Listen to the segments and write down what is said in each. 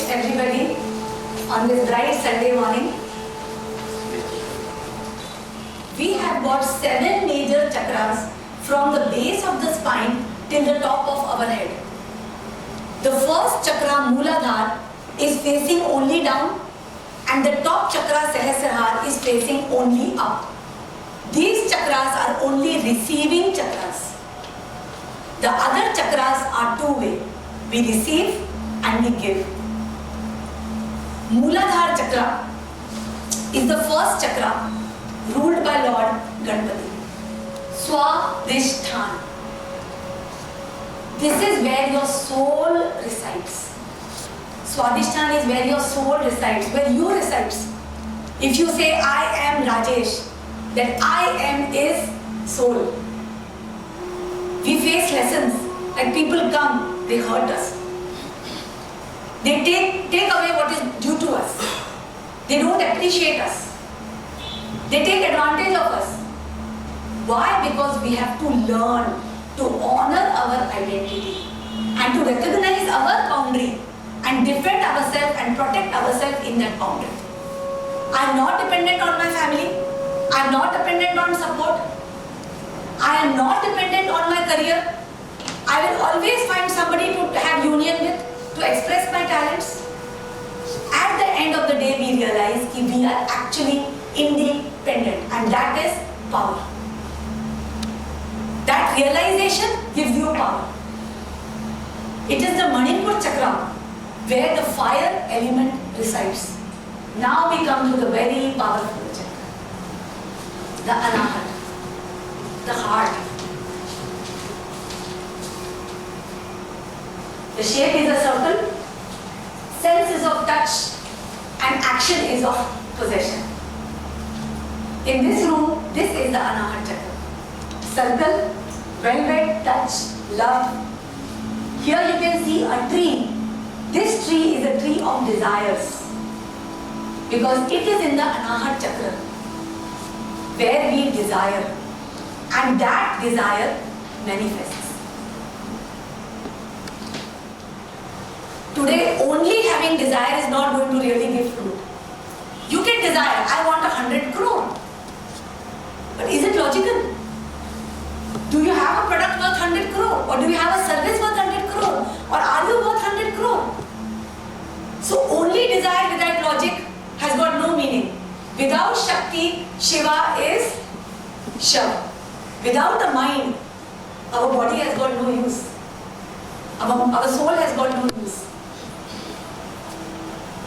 everybody on this bright Sunday morning. We have got 7 major chakras from the base of the spine till the top of our head. The first chakra, Muladhara, is facing only down, and the top chakra, Sahasrara, is facing only up. These chakras are only receiving chakras. The other chakras are two-way. We receive and we give. Muladhara chakra is the first chakra ruled by Lord Ganpati. Swadhisthana. This is where your soul resides. Swadhisthana is where your soul resides, where you resides. If you say, I am Rajesh, then I am is soul. We face lessons, like people come, they hurt us. They take away what is due to us. They don't appreciate us. They take advantage of us. Why? Because we have to learn to honor our identity and to recognize our boundary and defend ourselves and protect ourselves in that boundary. I am not dependent on my family. I am not dependent on support. I am not dependent on my career. I will always find somebody to have union with, to express my talents. At the end of the day, we realize that we are actually independent, and that is power. That realization gives you power. It is the Manipura chakra where the fire element resides. Now we come to the very powerful chakra, the Anahata, the heart. The shape is a circle, sense is of touch, and action is of possession. In this room, this is the Anahata chakra. Circle, velvet, touch, love. Here you can see a tree. This tree is a tree of desires, because it is in the Anahata chakra where we desire, and that desire manifests. Today, only having desire is not going to really give fruit. You can desire, I want 100 crore. But is it logical? Do you have a product worth 100 crore? Or do you have a service worth 100 crore? Or are you worth 100 crore? So only desire without logic has got no meaning. Without Shakti, Shiva is Shiva. Without the mind, our body has got no use. Our soul has got no use.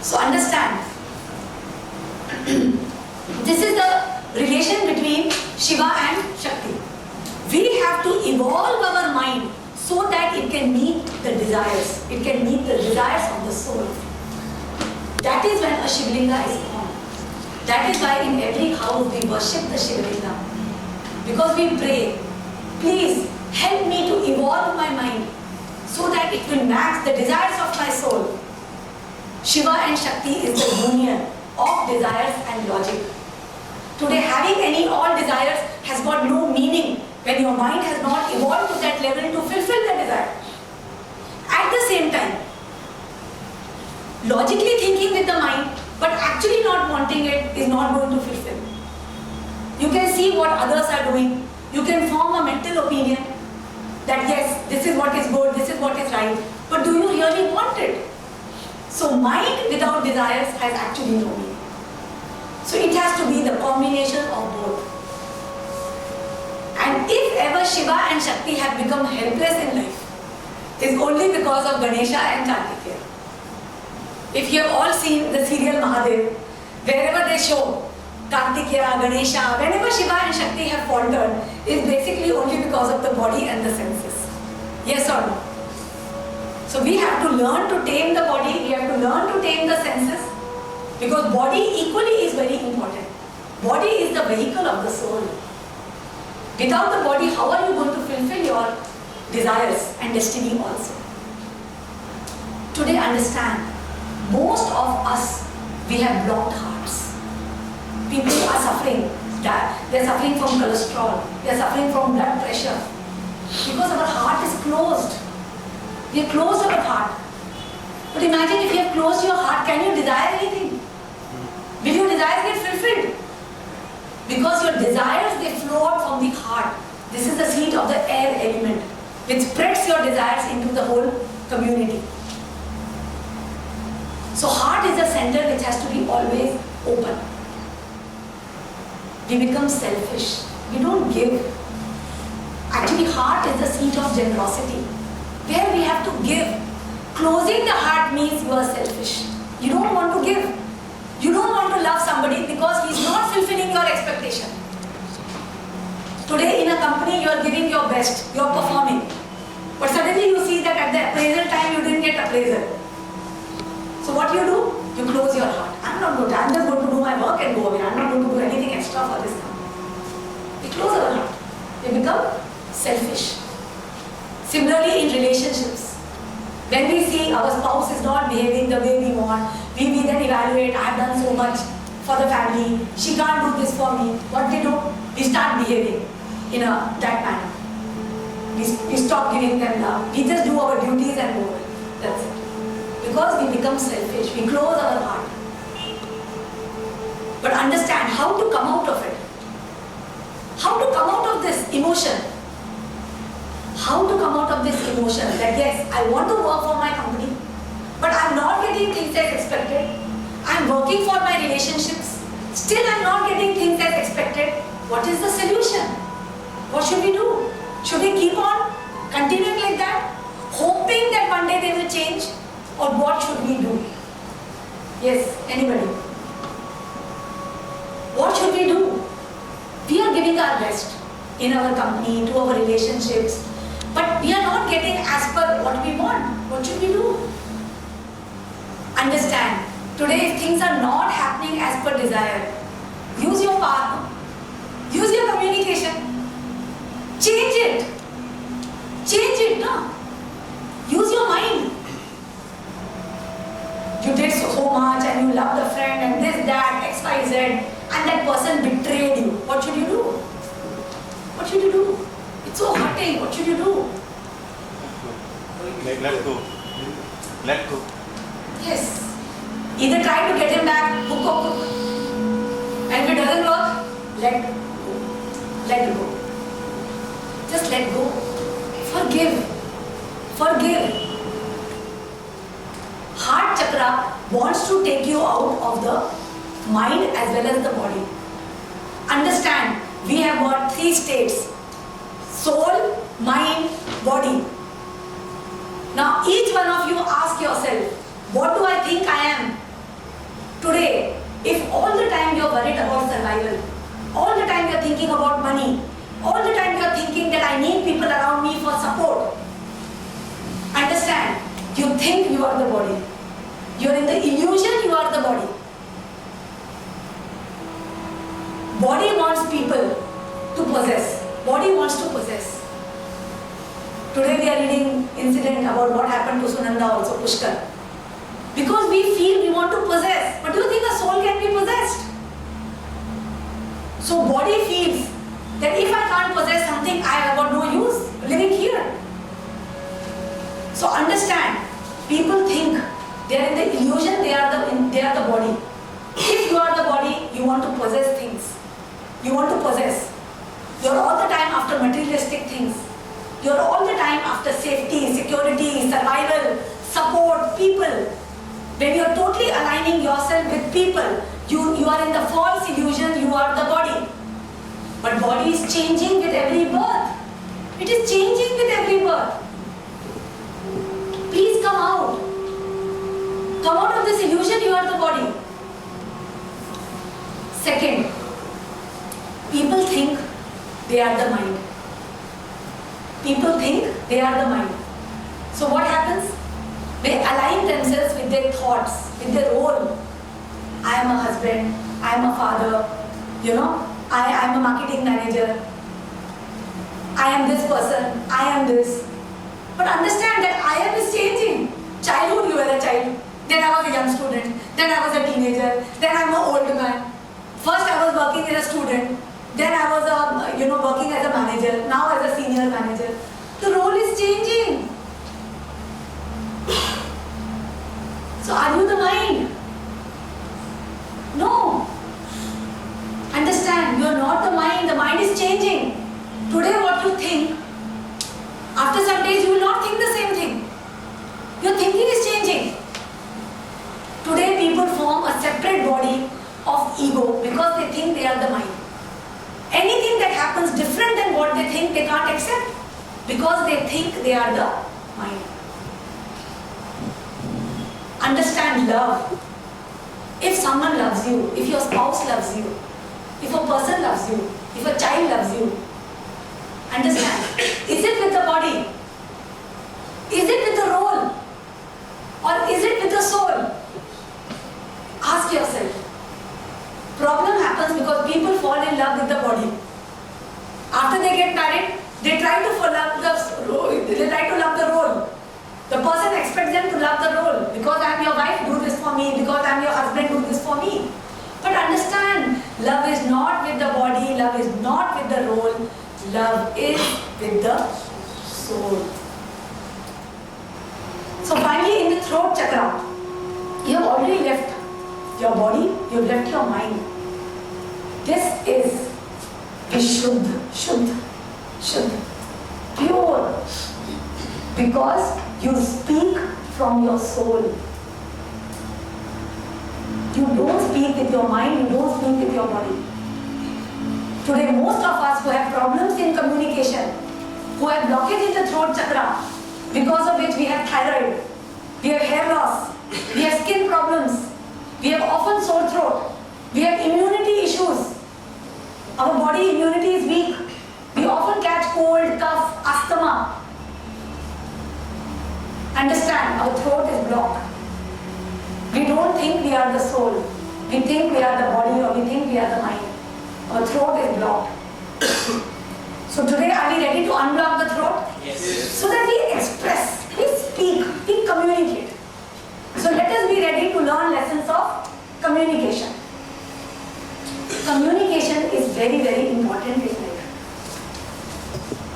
So understand, this is the relation between Shiva and Shakti. We have to evolve our mind so that it can meet the desires. It can meet the desires of the soul. That is when a Shivlinga is formed. That is why in every house we worship the Shivlinga. Because we pray, please help me to evolve my mind so that it will match the desires of my soul. Shiva and Shakti is the union of desires and logic. Today, having any all desires has got no meaning when your mind has not evolved to that level to fulfill the desire. At the same time, logically thinking with the mind, but actually not wanting it is not going to fulfill. You can see what others are doing. You can form a mental opinion that yes, this is what is good, this is what is right. But do you really want it? So mind without desires has actually no meaning. So it has to be the combination of both. And if ever Shiva and Shakti have become helpless in life, it is only because of Ganesha and Kartikeya. If you have all seen the serial Mahadev, wherever they show Kartikeya, Ganesha, whenever Shiva and Shakti have faltered, it is basically only because of the body and the senses. Yes or no? So we have to learn to tame the body, we have to learn to tame the senses, because body equally is very important. Body is the vehicle of the soul. Without the body, how are you going to fulfill your desires and destiny also? Today understand, most of us, we have blocked hearts. People are suffering. They are suffering from cholesterol. They are suffering from blood pressure. Because our heart is closed. We have closed our heart. But imagine if you have closed your heart, can you desire anything? Will your desires get fulfilled? Because your desires, they flow out from the heart. This is the seat of the air element, which spreads your desires into the whole community. So heart is the center which has to be always open. We become selfish. We don't give. Actually, heart is the seat of generosity, where we have to give. Closing the heart means you are selfish. You don't want to give. You don't want to love somebody because he's not fulfilling your expectation. Today in a company you are giving your best, you are performing. But suddenly you see that at the appraisal time you didn't get appraisal. So what you do? You close your heart. I'm just going to do my work and go away. I'm not going to do anything extra for this company. We close our heart. We become selfish. Similarly in relationships. When we see our spouse is not behaving the way we want, we then evaluate, I have done so much for the family, she can't do this for me. What we do? We start behaving in that manner. We stop giving them love. We just do our duties and go away. That's it. Because we become selfish, we close our heart. But understand how to come out of it. How to come out of this emotion. How to come out of this emotion that yes, I want to work for my company, but I'm not getting things as expected. I'm working for my relationships, still I'm not getting things as expected. What is the solution? What should we do? Should we keep on continuing like that, hoping that one day they will change? Or what should we do? Yes, anybody? What should we do? We are giving our best in our company, to our relationships, but we are not getting as per what we want. What should we do? Understand, today if things are not happening as per desire, use your power, use your communication, change it. Change it, no? Use your mind. You did so much and you loved a friend and this, that, X, Y, Z, and that person betrayed you. What should you do? What should you do? It's so hurting. What should you do? Let go. Let go. Yes. Either try to get him back, hook or hook. And if it doesn't work, let go. Let go. Just let go. Forgive. Forgive. Heart chakra wants to take you out of the mind as well as the body. Understand, we have got 3 states: soul, mind, body. Now each one of you ask yourself, what do I think I am today? If all the time you are worried about survival, all the time you are thinking about money, all the time you are thinking that I need people around me for support. Understand, you think you are the body. You are in the illusion you are the body. Body wants people to possess. Body wants to possess. Today we are reading incident about what happened to Sunanda also, Pushkar. Because we feel we want to possess. But do you think a soul can be possessed? So body feels that if I can't possess something, I have got no use living here. So understand, people think they are in the illusion, they are the body. If you are the body, you want to possess things. You want to possess. You are all the time after materialistic things. You are all the time after safety, security, survival, support, people. When you are totally aligning yourself with people, you are in the false illusion you are the body. But body is changing with every birth. It is changing with every birth. Please come out. Come out of this illusion you are the body. Second, people think they are the mind. People think they are the mind. So what happens? They align themselves with their thoughts, with their role. I am a husband, I am a father, I am a marketing manager, I am this person, I am this. But understand that I am is changing. Childhood you were a child, then I was a young student, then I was a teenager, then I am an old man. First I was working as a student, then I was working as a manager, now as a senior manager. The role is changing. because they think they are the mind. Understand love. If someone loves you, if your spouse loves you, if a person loves you, if a child loves you, understand, is it with the body? Is it with the role? Or is it with the soul? Ask yourself. Problem happens because people fall in love with the body. After they get married, they try to love the role. The person expects them to love the role. Because I am your wife, do this for me. Because I am your husband, do this for me. But understand, love is not with the body, love is not with the role, love is with the soul. So finally, in the throat chakra, you have already left your body, you have left your mind. This is Vishuddha, Shuddha, pure. Because you speak from your soul. You don't speak with your mind, you don't speak with your body. Today, most of us who have problems in communication, who have blockage in the throat chakra, because of which we have thyroid, we have hair loss, we have skin problems, we have often sore throat, we have immunity issues. Our body immunity is weak. We often catch cold, cough, asthma. Understand, our throat is blocked. We don't think we are the soul. We think we are the body or we think we are the mind. Our throat is blocked. So today, are we ready to unblock the throat? Yes. So that we express, we speak, we communicate. So let us be ready to learn lessons of communication. Communication is very, very important in life.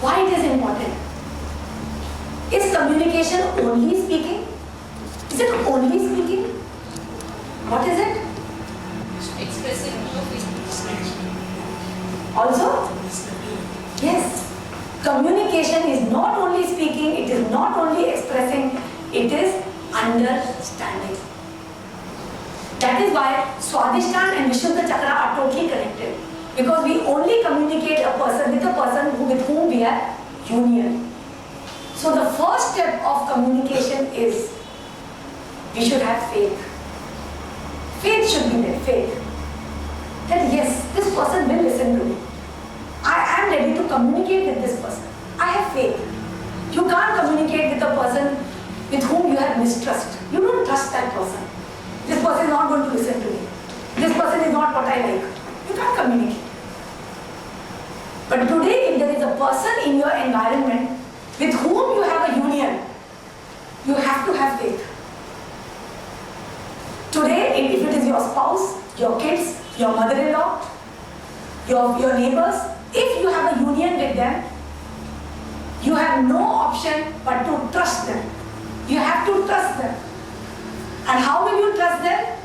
Why it is important? Is communication only speaking? Is it only speaking? What is it? Expressing your feelings. Also? Yes. Communication is not only speaking, it is not only expressing, it is understanding. That is why Swadhisthana and Vishuddha Chakra are totally connected. Because we only communicate a person with whom we have union. So the first step of communication is we should have faith. Faith should be there, faith. That yes, this person will listen to me. I am ready to communicate with this person. I have faith. You can't communicate with a person with whom you have mistrust. You don't trust that person. This person is not going to listen to me. This person is not what I like. You can't communicate. But today, if there is a person in your environment with whom you have a union, you have to have faith. Today, if it is your spouse, your kids, your mother-in-law, your neighbors, if you have a union with them, you have no option but to trust them. You have to trust them. And how will you trust them?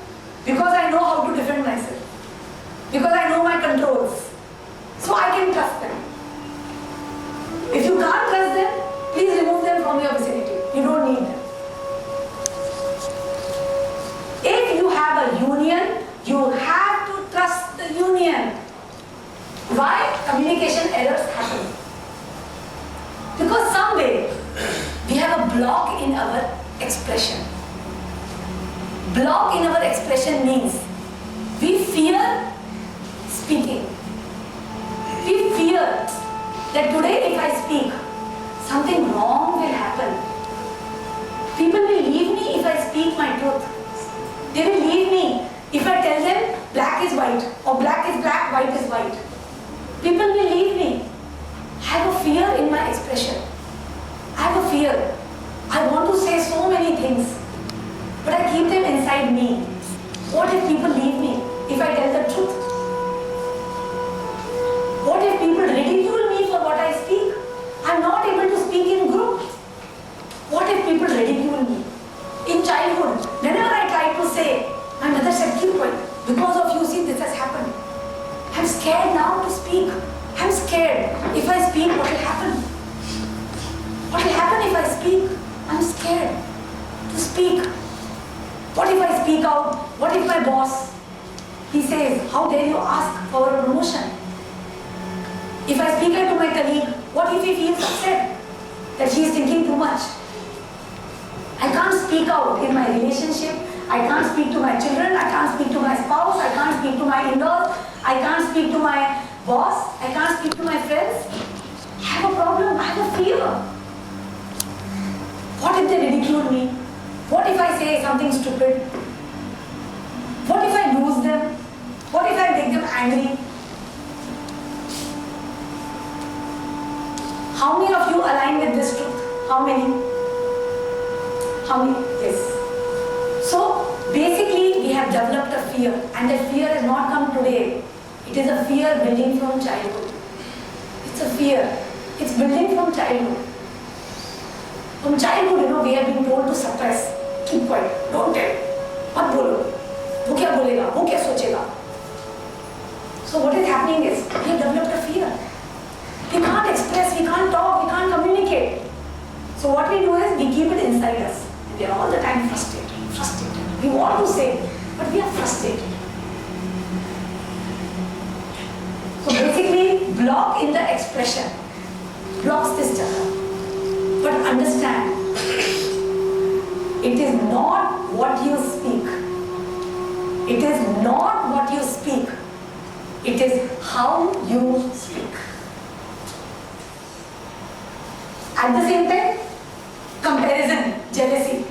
Because I know how to defend myself. Because I know my controls. So I can trust them. If you can't trust them, please remove them from your vicinity. You don't need them. If you have a union, you have to trust the union. Why communication errors happen? Because someday we have a block in our expression. Block in our expression means we fear speaking. We fear that today if I speak, something wrong will happen. People will leave me if I speak my truth. They will leave me if I tell them black is white or black is black, white is white. People will leave me. I have a fear in my expression. I have a fear. I want to say so many things, but I keep them inside me. What if people leave me if I tell the truth? What if people ridicule me for what I speak? I'm not able to speak in group. What if people ridicule me? In childhood, whenever I tried to say, my mother said, keep quiet. Because of you, see, this has happened. I'm scared now to speak. I'm scared. If I speak, what will happen? What will happen if I speak? I'm scared to speak. What if I speak out? What if my boss, he says, how dare you ask for a promotion? If I speak out to my colleague, what if he feels upset? that she is thinking too much. I can't speak out in my relationship. I can't speak to my children. I can't speak to my spouse. I can't speak to my in-laws. I can't speak to my boss. I can't speak to my friends. I have a problem. I have a fear. What if they ridicule me? What if I say something stupid? What if I lose them? What if I make them angry? How many of you align with this truth? How many? How many? Yes. So basically we have developed a fear, and that fear has not come today. It is a fear building from childhood. It's a fear. It's building from childhood. From childhood, we have been told to suppress. Keep quiet. Don't tell. मत बोलो. वो क्या बोलेगा? वो क्या सोचेगा? So what is happening is we have developed a fear. We can't express, we can't talk, we can't communicate. So what we do is we keep it inside us. And we are all the time frustrated. We want to say, but we are frustrated. So basically, block in the expression blocks this chakra. But understand, it is not what you speak. It is not what you speak. It is how you speak. At the same time, comparison, jealousy.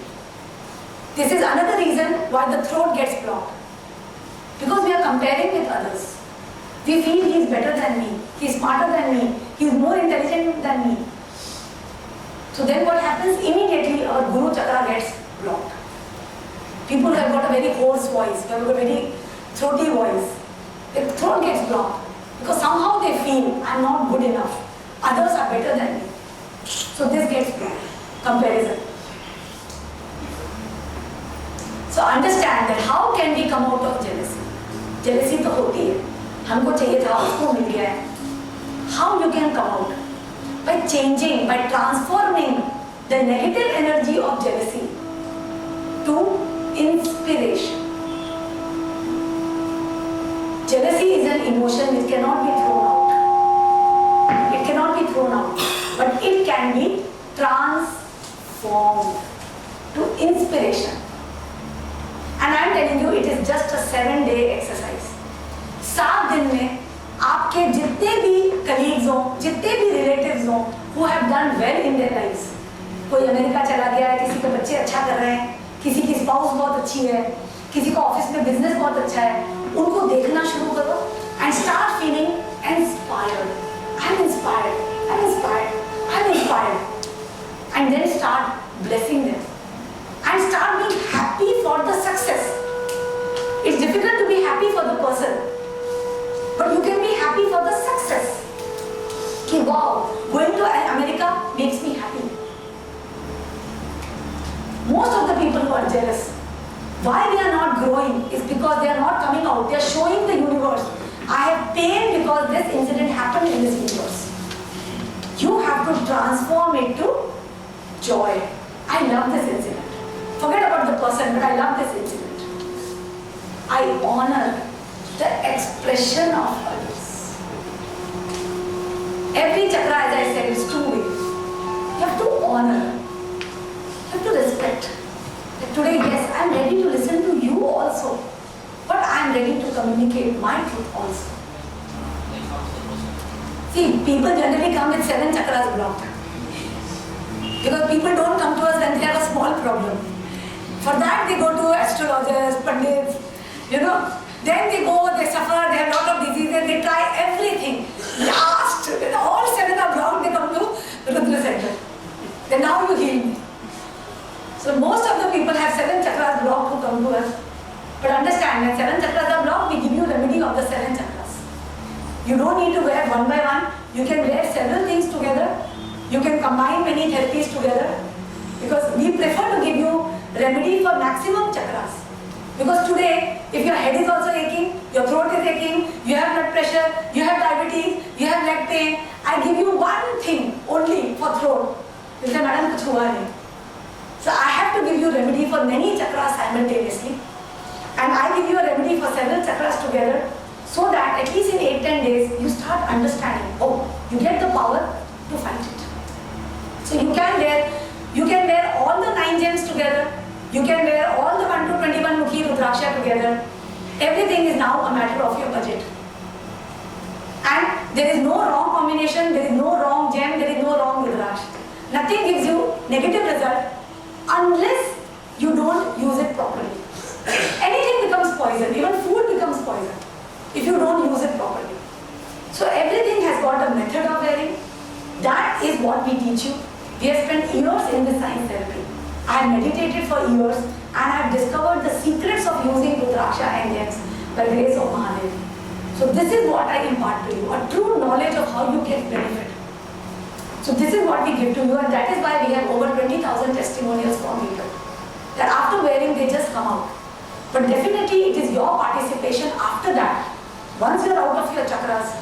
This is another reason why the throat gets blocked. Because we are comparing with others. We feel he is better than me, he is smarter than me, he is more intelligent than me. So then what happens? Immediately our Guru Chakra gets blocked. People who have got a very hoarse voice, who have got a very throaty voice, their throat gets blocked. Because somehow they feel, I am not good enough, others are better than me. So this gets blocked. Comparison. So understand that how can we come out of jealousy? Jealousy तो होती है. हमको चाहिए था, उसको मिल गया है. How you can come out? By changing, by transforming the negative energy of jealousy to inspiration. Jealousy is an emotion which cannot be thrown out. It cannot be thrown out, but it can be transformed to inspiration. And I am telling you, it is just a 7-day exercise. 7 दिन में आपके जितने भी colleagues हों, जितने भी relatives हों, who have done well in their lives, कोई अमेरिका चला गया है, किसी के बच्चे अच्छा कर रहे हैं, किसी की spouse बहुत अच्छी है, किसी का ऑफिस में business बहुत अच्छा है, उनको देखना शुरू करो and start feeling inspired. I'm inspired. I'm inspired. I'm inspired. And then start blessing them. And start being happy for the success. It's difficult to be happy for the person, but you can be happy for the success. Okay, wow, going to America makes me happy. Most of the people who are jealous, why they are not growing is because they are not coming out. They are showing the universe, I have pain because this incident happened in this universe. You have to transform it to joy. I love this incident. Forget about the person, but I love this incident. I honor the expression of others. Every chakra, as I said, is 2 ways. You have to honor. You have to respect. That today, yes, I am ready to listen to you also. But I am ready to communicate my truth also. See, people generally come with 7 chakras blocked. Because people don't come to us when they have a small problem. For that they go to astrologers, pandits, Then they go, they suffer, they have a lot of diseases, they try everything. Last, when all 7 are blocked, they come to Rudraksha Center. Then now you heal me. So most of the people have 7 chakras blocked who come to us. But understand, when 7 chakras are blocked, we give you remedy of the 7 chakras. You don't need to wear one by one. You can wear several things together. You can combine many therapies together. Because we prefer to give you remedy for maximum chakras. Because today, if your head is also aching, your throat is aching, you have blood pressure, you have diabetes, you have leg pain, I give you one thing only for throat. You say, Madam, kuch hua nahi. So I have to give you remedy for many chakras simultaneously. And I give you a remedy for several chakras together, so that at least in 8-10 days, you start understanding. Oh, you get the power to fight it. So you can wear all the 9 gems together. You can wear all the 1 to 21 Mukhi Rudraksha together. Everything is now a matter of your budget. And there is no wrong combination, there is no wrong gem, there is no wrong Rudraksh. Nothing gives you negative result unless you don't use it properly. Anything becomes poison, even food becomes poison if you don't use it properly. So everything has got a method of wearing. That is what we teach you. We have spent years in this science therapy. I have meditated for years and I have discovered the secrets of using Rudraksha and gems by grace of Mahadev. So this is what I impart to you, a true knowledge of how you can benefit. So this is what we give to you, and that is why we have over 20,000 testimonials from people. That after wearing they just come out. But definitely it is your participation after that. Once you are out of your chakras,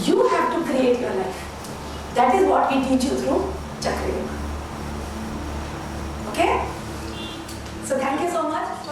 you have to create your life. That is what we teach you through Chakra Yoga. Okay? So thank you so much.